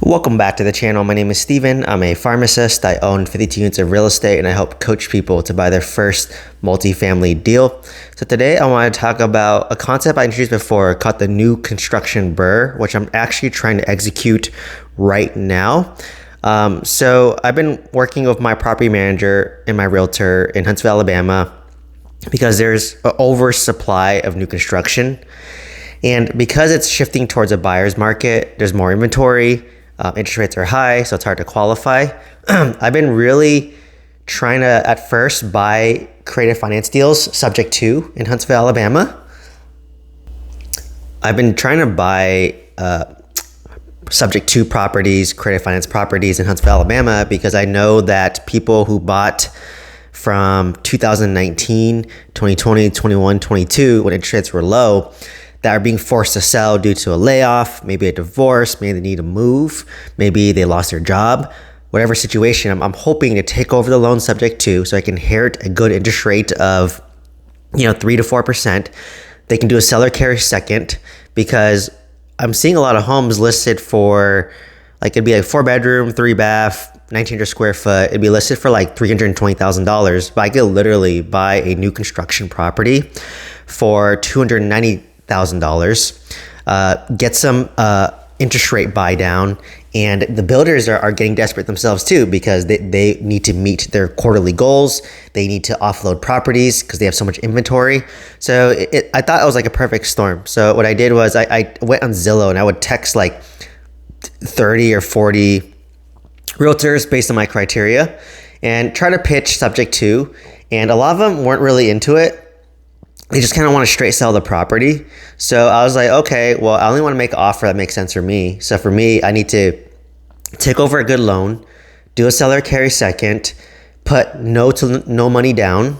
Welcome back to the channel. My name is Steven. I'm a pharmacist. I own 52 units of real estate and I help coach people to buy their first multifamily deal. So today I want to talk about a concept I introduced before called the new construction BRRRR, which I'm actually trying to execute right now. So I've been working with my property manager and my realtor in Huntsville, Alabama, because there's an oversupply of new construction. And because it's shifting towards a buyer's market, there's more inventory. Interest rates are high, so it's hard to qualify. I've been really trying to, at first, buy creative finance deals subject to in Huntsville, Alabama. I've been trying to buy subject to properties, creative finance properties in Huntsville, Alabama, because I know that people who bought from 2019, 2020, 21, 22, when interest rates were low, that are being forced to sell due to a layoff, maybe a divorce, maybe they need to move, maybe they lost their job, whatever situation, I'm hoping to take over the loan subject to, so I can inherit a good interest rate of 3 to 4%. They can do a seller carry second, because I'm seeing a lot of homes listed for, it'd be like 4-bedroom, 3-bath, 1,900 square foot. It'd be listed for like $320,000, but I could literally buy a new construction property for $290,000, get some interest rate buy down, and the builders are getting desperate themselves too, because they need to meet their quarterly goals. They need to offload properties because they have so much inventory. So I thought it was like a perfect storm. So what I did was I went on Zillow and I would text like 30 or 40 realtors based on my criteria and try to pitch subject to, and a lot of them weren't really into it. They just kind of want to straight sell the property. So I was like, okay, well, I only want to make an offer that makes sense for me. So for me, I need to take over a good loan, do a seller carry second, put no money down,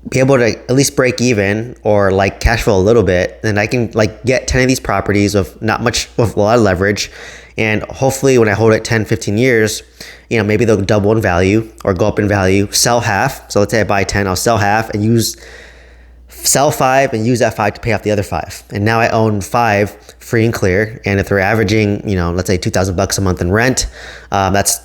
be able to at least break even or like cash flow a little bit. Then I can get 10 of these properties with with a lot of leverage. And hopefully when I hold it 10, 15 years, maybe they'll double in value or go up in value, sell half. So let's say I buy 10, I'll sell half and sell 5 and use that 5 to pay off the other 5. And now I own 5 free and clear. And if they're averaging, let's say $2,000 a month in rent, that's,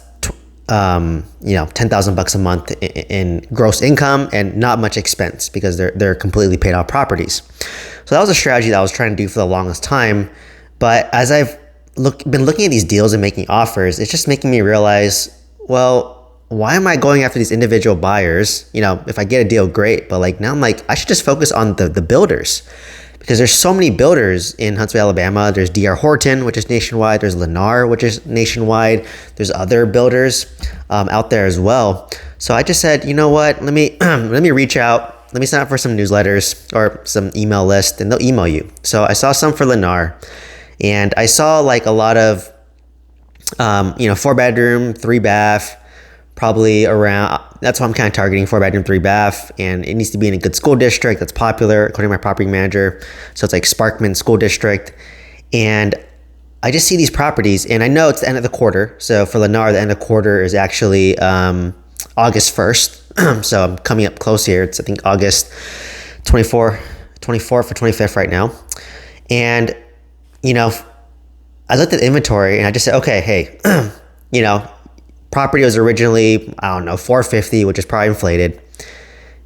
$10,000 a month in gross income and not much expense because they're completely paid off properties. So that was a strategy that I was trying to do for the longest time. But as I've been looking at these deals and making offers, it's just making me realize, well, why am I going after these individual buyers? If I get a deal, great. But now I'm like, I should just focus on the builders, because there's so many builders in Huntsville, Alabama. There's D.R. Horton, which is nationwide. There's Lennar, which is nationwide. There's other builders out there as well. So I just said, you know what? Let me reach out. Let me sign up for some newsletters or some email list, and they'll email you. So I saw some for Lennar, and I saw a lot of 4-bedroom, 3-bath. Probably around, that's what I'm kind of targeting, 4-bedroom, 3-bath, and it needs to be in a good school district that's popular, according to my property manager. So it's like Sparkman School District. And I just see these properties, and I know it's the end of the quarter. So for Lennar, the end of the quarter is actually August 1st. So I'm coming up close here. It's, I think, August 24th or 25th right now. And, I looked at the inventory, and I just said, okay, hey, property was originally, $450, which is probably inflated.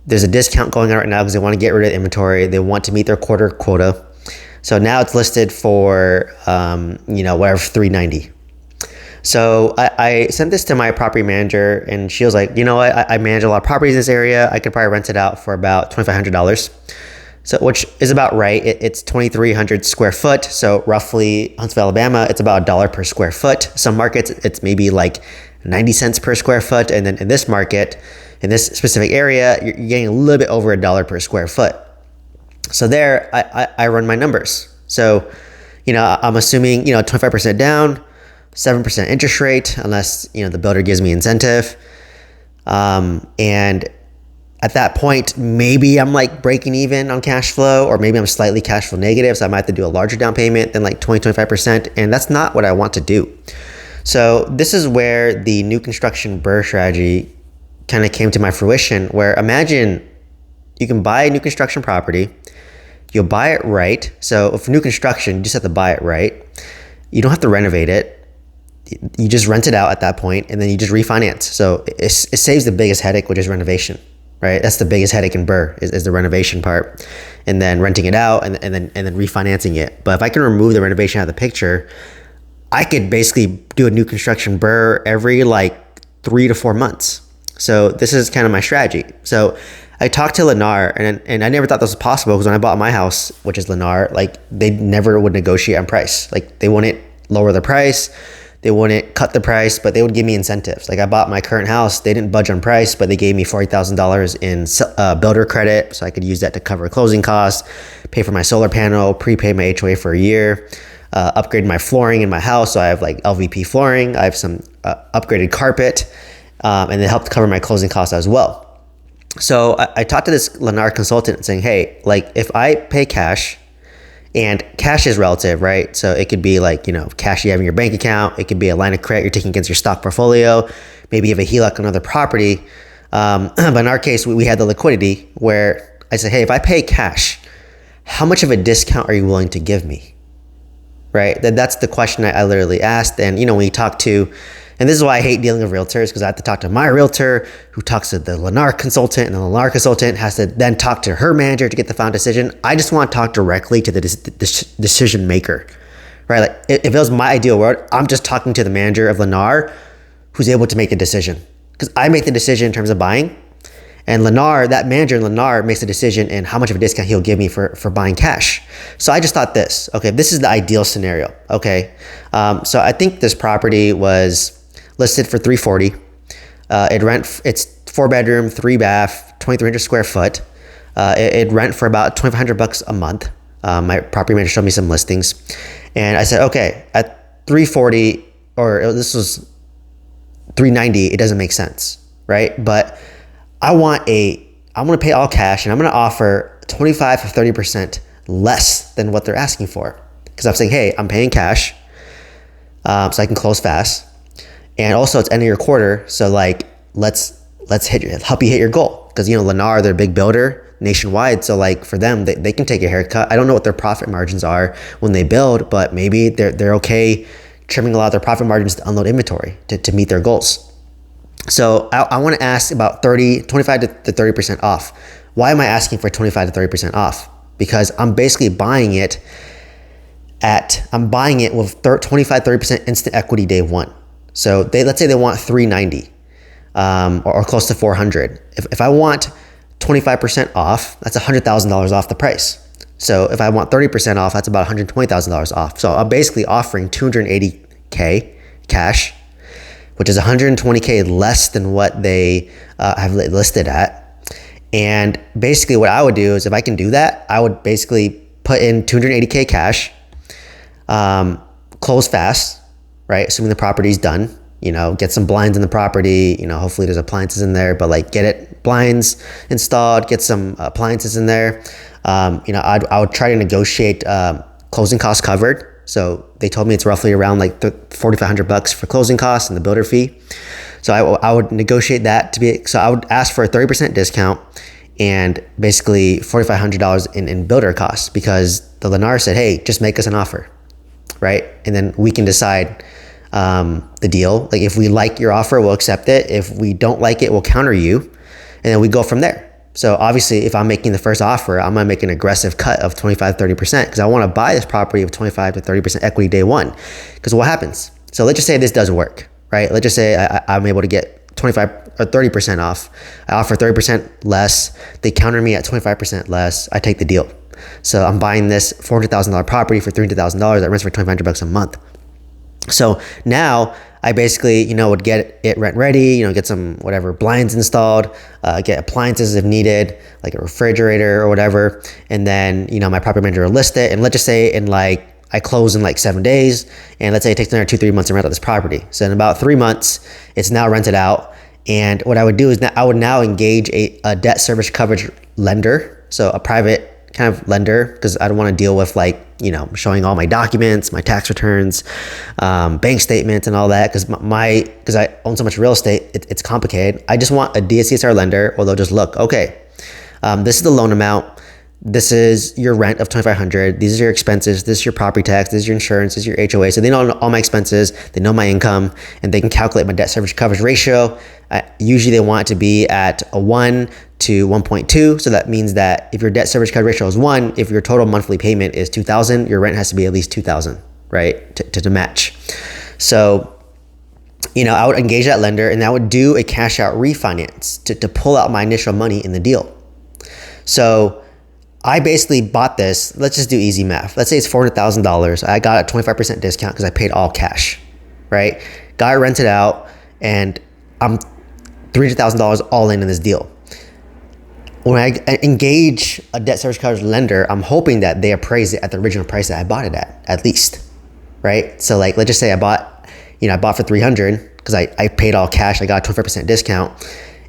There's a discount going on right now because they want to get rid of the inventory. They want to meet their quarter quota. So now it's listed for, $390. So I sent this to my property manager, and she was like, you know what? I manage a lot of properties in this area. I could probably rent it out for about $2,500. So, which is about right. It's 2,300 square foot. So roughly Huntsville, Alabama, it's about $1 per square foot. Some markets, it's maybe 90 cents per square foot. And then in this market, in this specific area, you're getting a little bit over $1 per square foot. So there, I run my numbers. So, I'm assuming, 25% down, 7% interest rate, unless, the builder gives me incentive. And at that point, maybe I'm breaking even on cash flow, or maybe I'm slightly cash flow negative. So I might have to do a larger down payment than 20-25%. And that's not what I want to do. So this is where the new construction BRRRR strategy kind of came to my fruition, where imagine you can buy a new construction property, you'll buy it right. So if new construction, you just have to buy it right. You don't have to renovate it. you just rent it out at that point, and then you just refinance. So it saves the biggest headache, which is renovation, right? That's the biggest headache in BRRRR is the renovation part, and then renting it out and then refinancing it. But if I can remove the renovation out of the picture, I could basically do a new construction BRRRR every like 3 to 4 months. So this is kind of my strategy. So I talked to Lennar, and I never thought this was possible, because when I bought my house, which is Lennar, like they never would negotiate on price. Like they wouldn't lower the price, they wouldn't cut the price, but they would give me incentives. Like I bought my current house, they didn't budge on price, but they gave me $40,000 in builder credit, so I could use that to cover closing costs, pay for my solar panel, prepay my HOA for a year, upgrade my flooring in my house. So I have like LVP flooring, I have some upgraded carpet, and it helped cover my closing costs as well. So I talked to this Lennar consultant saying, hey, like if I pay cash, and cash is relative, right? So it could be like, cash you have in your bank account. It could be a line of credit you're taking against your stock portfolio. Maybe you have a HELOC on another property. But in our case, we had the liquidity where I said, hey, if I pay cash, how much of a discount are you willing to give me? Right? That's the question I literally asked. And, when you talk to, and this is why I hate dealing with realtors, because I have to talk to my realtor who talks to the Lennar consultant, and the Lennar consultant has to then talk to her manager to get the final decision. I just want to talk directly to the decision maker, right? Like if it was my ideal world, I'm just talking to the manager of Lennar who's able to make the decision, because I make the decision in terms of buying, and Lennar, that manager in Lennar, makes the decision in how much of a discount he'll give me for buying cash. So I just thought this, okay, this is the ideal scenario. Okay. So I think this property was listed for $340. It's 4-bedroom, 3-bath, 2,300 square foot. It rent for about $2,500 a month. My property manager showed me some listings, and I said, okay, at $340, or this was $390, it doesn't make sense, right? But I'm going to pay all cash, and I'm going to offer 25 to 30% less than what they're asking for, because I'm saying, hey, I'm paying cash, so I can close fast. And also it's end of your quarter, so like let's help you hit your goal, because Lennar, they're a big builder nationwide, so like for them, they can take a haircut. I don't know what their profit margins are when they build, but maybe they're okay trimming a lot of their profit margins to unload inventory to meet their goals. So I want to ask about 25 to 30% off. Why am I asking for 25 to 30% off? Because I'm basically buying it with 25, 30% instant equity day one. So let's say they want $390 or close to $400. If I want 25% off, that's $100,000 off the price. So if I want 30% off, that's about $120,000 off. So I'm basically offering $280K cash, which is $120K less than what they have listed at. And basically what I would do is, if I can do that, I would basically put in $280K cash, close fast, right? Assuming the property's done, get some blinds in the property, hopefully there's appliances in there, but like get blinds installed, get some appliances in there. I would try to negotiate closing costs covered. So they told me it's roughly around like $4,500 for closing costs and the builder fee. So I would negotiate that so I would ask for a 30% discount and basically $4,500 in builder costs, because the Lennar said, hey, just make us an offer, right? And then we can decide the deal. Like if we like your offer, we'll accept it. If we don't like it, we'll counter you, and then we go from there. So obviously if I'm making the first offer, I'm gonna make an aggressive cut of 25, 30%, because I want to buy this property with 25 to 30% equity day one. Because what happens? So let's just say this does work, right? Let's just say I'm able to get 25 or 30% off. I offer 30% less. They counter me at 25% less. I take the deal. So I'm buying this $400,000 property for $300,000 that rents for $2,500 a month. So now I basically, would get it rent ready, get some whatever blinds installed, get appliances if needed, like a refrigerator or whatever. And then, my property manager will list it. And let's just say I close in like 7 days, and let's say it takes another 2-3 months to rent out this property. So in about 3 months, it's now rented out. And what I would do is I would now engage a debt service coverage lender. So a private kind of lender, because I don't want to deal with showing all my documents, my tax returns, bank statements and all that, because I own so much real estate, it's complicated. I just want a DSCR lender, or they'll just look, okay, this is the loan amount, this is your rent of $2,500. These are your expenses. This is your property tax. This is your insurance. This is your HOA. So they know all my expenses. They know my income, and they can calculate my debt service coverage ratio. Usually they want it to be at a 1 to 1.2. So that means that if your debt service coverage ratio is 1, if your total monthly payment is $2,000, your rent has to be at least $2,000, right? To match. So, I would engage that lender, and I would do a cash out refinance to pull out my initial money in the deal. So I basically bought this. Let's just do easy math. Let's say it's $400,000. I got a 25% discount because I paid all cash, right? Got it rented out, and I'm $300,000 all in this deal. When I engage a debt service coverage lender, I'm hoping that they appraise it at the original price that I bought it at least, right? So like, let's just say I bought for $300 because I paid all cash. I got a 25% discount,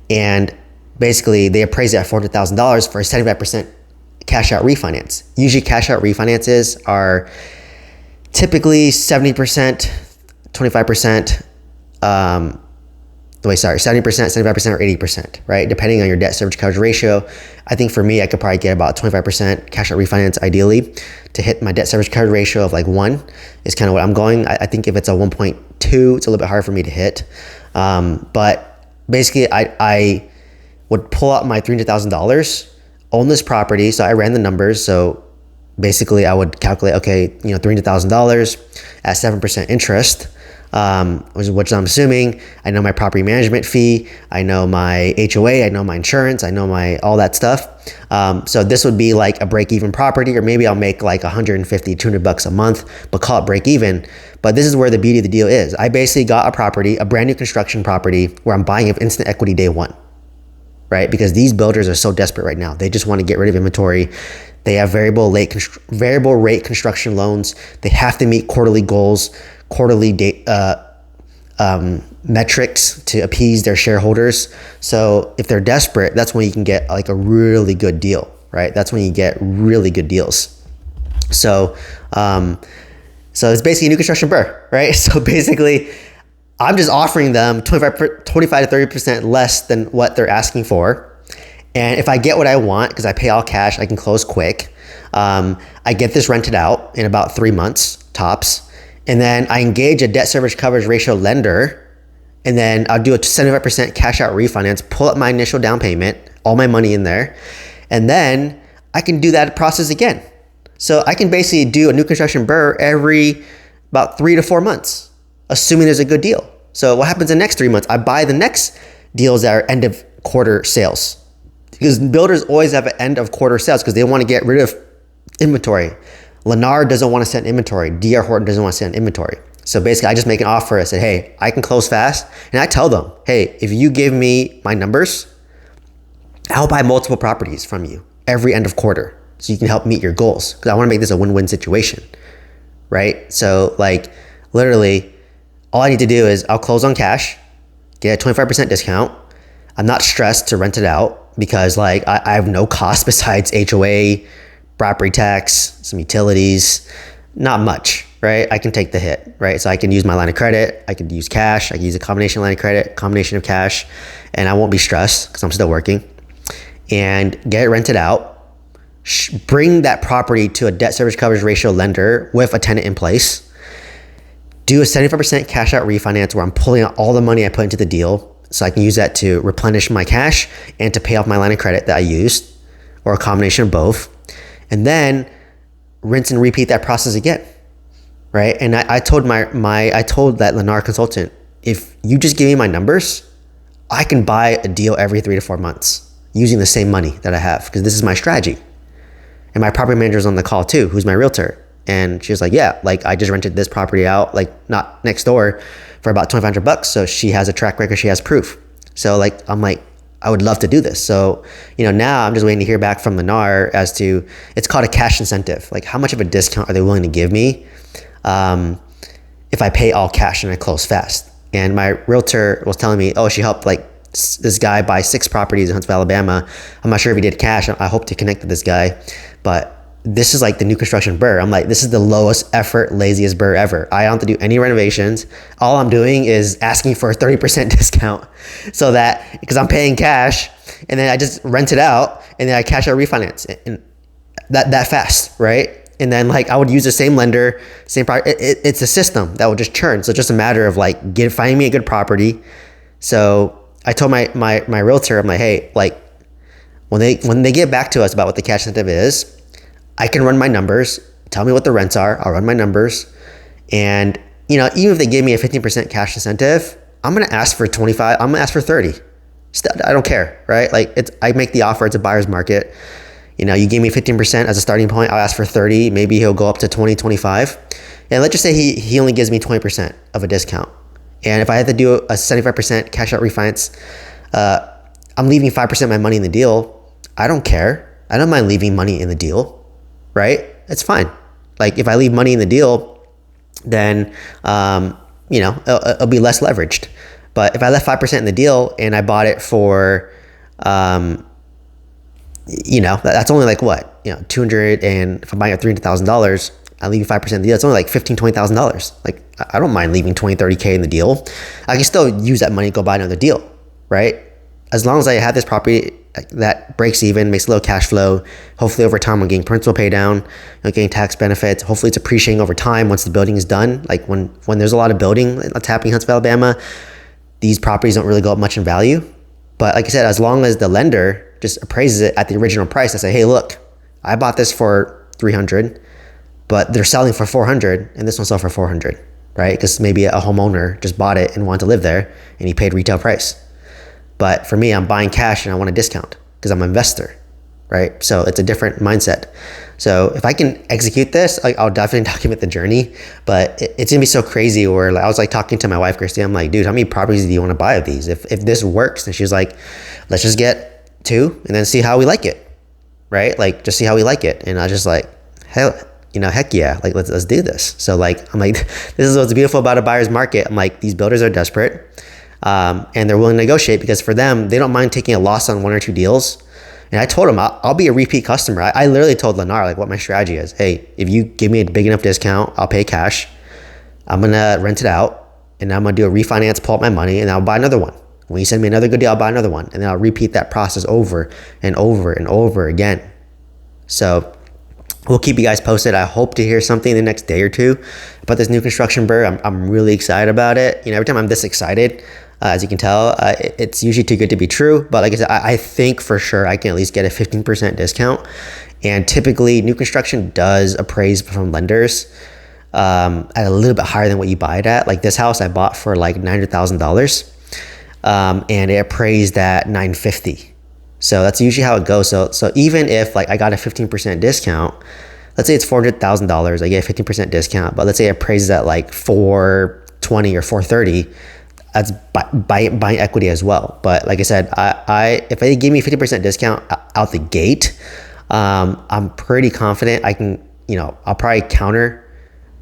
and basically they appraised it at $400,000 for a 75% cash out refinance. Usually cash out refinances are typically 70%, 25%, 70%, 75%, or 80%, right? Depending on your debt service coverage ratio. I think for me, I could probably get about 25% cash out refinance ideally to hit my debt service coverage ratio of like 1 is kind of what I'm going. I think if it's a 1.2, it's a little bit hard for me to hit. But basically I would pull out my $300,000, own this property. So I ran the numbers. So basically I would calculate, okay, $300,000 at 7% interest, which I'm assuming. I know my property management fee, I know my HOA, I know my insurance, I know all that stuff. So this would be like a break-even property, or maybe I'll make like $150, $200 a month, but call it break-even. But this is where the beauty of the deal is. I basically got a property, a brand new construction property, where I'm buying it instant equity day one, right? Because these builders are so desperate right now. They just want to get rid of inventory. They have variable rate construction loans. They have to meet quarterly goals, quarterly metrics to appease their shareholders. So if they're desperate, that's when you can get like a really good deal, right? That's when you get really good deals. So it's basically a new construction BRRRR, right? So basically, I'm just offering them 25 to 30% less than what they're asking for. And if I get what I want, because I pay all cash, I can close quick. I get this rented out in about 3 months tops. And then I engage a debt service coverage ratio lender, and then I'll do a 75% cash out refinance, pull up my initial down payment, all my money in there. And then I can do that process again. So I can basically do a new construction BRRRR every about 3 to 4 months, assuming there's a good deal. So what happens in the next 3 months? I buy the next deals that are end of quarter sales, because builders always have an end of quarter sales because they want to get rid of inventory. Lennar doesn't want to send inventory. D.R. Horton doesn't want to send inventory. So basically I just make an offer. I said, hey, I can close fast. And I tell them, hey, if you give me my numbers, I'll buy multiple properties from you every end of quarter, so you can help meet your goals. Because I want to make this a win-win situation, right? So like literally all I need to do is I'll close on cash, get a 25% discount. I'm not stressed to rent it out because like I have no cost besides HOA, property tax, some utilities, not much, right? I can take the hit, right? So I can use my line of credit, I could use cash, I can use a combination line of credit, combination of cash, and I won't be stressed because I'm still working. And get it rented out, bring that property to a debt service coverage ratio lender with a tenant in place, do a 75% cash out refinance where I'm pulling out all the money I put into the deal so I can use that to replenish my cash and to pay off my line of credit that I used, or a combination of both. And then rinse and repeat that process again, right? And I told I told that Lennar consultant, if you just give me my numbers, I can buy a deal every 3 to 4 months using the same money that I have, because this is my strategy. And my property manager's on the call too, who's my realtor. And she was like, yeah, like I just rented this property out, like not next door, for about $2,500. So she has a track record, she has proof. So like, I'm like, I would love to do this. So, now I'm just waiting to hear back from Lennar as to, it's called a cash incentive. Like how much of a discount are they willing to give me if I pay all cash and I close fast? And my realtor was telling me, oh, she helped like this guy buy 6 properties in Huntsville, Alabama. I'm not sure if he did cash. I hope to connect with this guy, but this is like the new construction BRRRR. I'm like, this is the lowest effort, laziest BRRRR ever. I don't have to do any renovations. All I'm doing is asking for a 30% discount, so that, because I'm paying cash, and then I just rent it out, and then I cash out refinance. And that fast, right? And then like I would use the same lender, same product. It's a system that will just churn. So it's just a matter of like finding me a good property. So I told my realtor, I'm like, hey, like when they get back to us about what the cash incentive is, I can run my numbers, tell me what the rents are, I'll run my numbers. And even if they give me a 15% cash incentive, I'm gonna ask for 25, I'm gonna ask for 30. I don't care, right? Like I make the offer, it's a buyer's market. You gave me 15% as a starting point, I'll ask for 30, maybe he'll go up to 20, 25. And let's just say he only gives me 20% of a discount. And if I had to do a 75% cash out refinance, I'm leaving 5% of my money in the deal. I don't care. I don't mind leaving money in the deal, right? It's fine. Like if I leave money in the deal, then, it'll be less leveraged. But if I left 5% in the deal and I bought it for, that's only like what, 200, and if I'm buying at $300,000, I'm leaving 5% of the deal. It's only like $15,000, $20,000. Like I don't mind leaving 20, 30K in the deal. I can still use that money to go buy another deal, right? As long as I have this property that breaks even, makes a little cash flow, hopefully over time I'm getting principal pay down, getting tax benefits. Hopefully it's appreciating over time once the building is done. Like when there's a lot of building that's happening in Huntsville, Alabama, these properties don't really go up much in value. But like I said, as long as the lender just appraises it at the original price, I say, hey, look, I bought this for 300, but they're selling for 400, and this one sell for 400, right? Because maybe a homeowner just bought it and wanted to live there, and he paid retail price. But for me, I'm buying cash and I want a discount because I'm an investor, right? So it's a different mindset. So if I can execute this, I'll definitely document the journey. But it's gonna be so crazy. Where I was like talking to my wife, Christy. I'm like, dude, how many properties do you want to buy of these? If this works, and she was like, let's just get 2 and then see how we like it, right? Like just see how we like it. And I was just like, heck yeah, like let's do this. So like I'm like, this is what's beautiful about a buyer's market. I'm like, these builders are desperate, and they're willing to negotiate because for them, they don't mind taking a loss on 1 or 2 deals. And I told him I'll be a repeat customer. I literally told Lennar like what my strategy is. Hey, if you give me a big enough discount, I'll pay cash. I'm gonna rent it out, and I'm gonna do a refinance, pull out my money, and I'll buy another one. When you send me another good deal, I'll buy another one, and then I'll repeat that process over and over and over again. So we'll keep you guys posted. I hope to hear something in the next day or 2 about this new construction BRRRR. I'm really excited about it. Every time I'm this excited, as you can tell, it's usually too good to be true. But like I said, I think for sure I can at least get a 15% discount. And typically new construction does appraise from lenders at a little bit higher than what you buy it at. Like this house I bought for like $900,000, and it appraised at $950,000. So that's usually how it goes. So even if like I got a 15% discount, let's say it's $400,000, I get a 15% discount, but let's say it appraises at like $420,000 or $430,000, that's buying equity as well. But like I said, if they give me a 50% discount out the gate, I'm pretty confident I can, I'll probably counter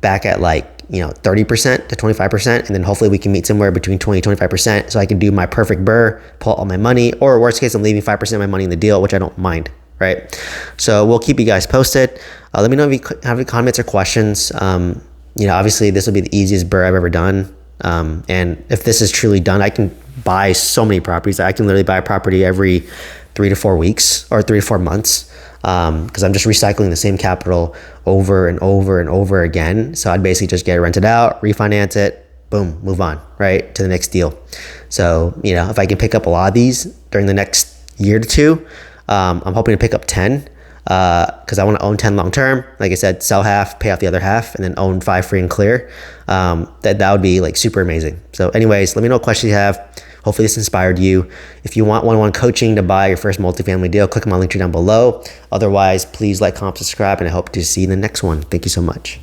back at like, 30% to 25%. And then hopefully we can meet somewhere between 20 and 25%. So I can do my perfect BRRRR, pull out all my money, or worst case, I'm leaving 5% of my money in the deal, which I don't mind. Right. So we'll keep you guys posted. Let me know if you have any comments or questions. Obviously this will be the easiest BRRRR I've ever done. And if this is truly done, I can buy so many properties. I can literally buy a property every 3 to 4 weeks or 3 to 4 months. Because I'm just recycling the same capital over and over and over again. So I'd basically just get it rented out, refinance it, boom, move on, right, to the next deal. So, if I can pick up a lot of these during the next year to 2, I'm hoping to pick up 10, because I want to own 10 long term. Like I said, sell half, pay off the other half, and then own 5 free and clear. That would be like super amazing. So anyways, let me know what questions you have. Hopefully this inspired you. If you want one-on-one coaching to buy your first multifamily deal, click on my link tree down below. Otherwise, please like, comment, subscribe, and I hope to see you in the next one. Thank you so much.